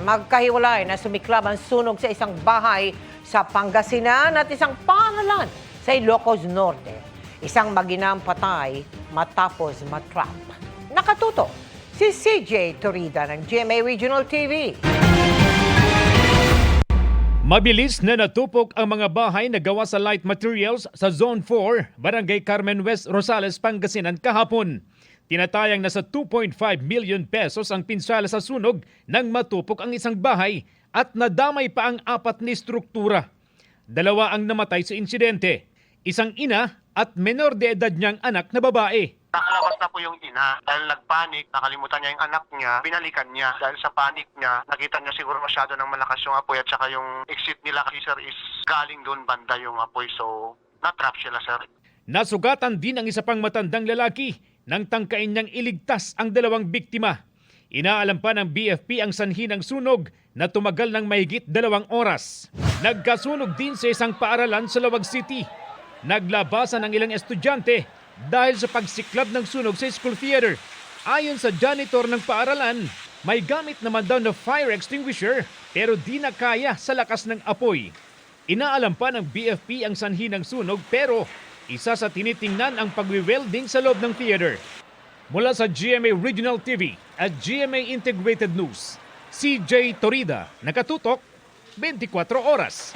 magkahiwalay na sumiklab ang sunog sa isang bahay sa Pangasinan at isang paaralan sa Ilocos Norte. Isang maginang patay matapos matrap. Nakatuto si CJ Torida ng GMA Regional TV. Mabilis na natupok ang mga bahay na gawa sa light materials sa Zone 4, Barangay Carmen West, Rosales, Pangasinan kahapon. Tinatayang nasa 2.5 million pesos ang pinsala sa sunog nang matupok ang isang bahay at nadamay pa ang 4 na struktura. 2 ang namatay sa insidente, isang ina at menor de edad niyang anak na babae. Nakalabas na po yung ina dahil nagpanik, nakalimutan niya yung anak niya, binalikan niya. Dahil sa panik niya, nakita niya siguro masyado ng malakas yung apoy at saka yung exit nila kasi sir is galing doon banda yung apoy, so na-trap sila sir. Nasugatan din ang isa pang matandang lalaki nang tangkain niyang iligtas ang 2 biktima. Inaalam pa ng BFP ang sanhi ng sunog na tumagal ng mahigit 2 oras. Nagkasunog din sa isang paaralan sa Lawag City. Naglabasan ang ilang estudyante dahil sa pagsiklab ng sunog sa school theater. Ayon sa janitor ng paaralan, may gamit naman daw na fire extinguisher pero di na kaya sa lakas ng apoy. Inaalam pa ng BFP ang sanhi ng sunog pero isa sa tinitingnan ang pagwi-welding sa loob ng theater. Mula sa GMA Regional TV at GMA Integrated News, CJ Torida, nakatutok 24 oras.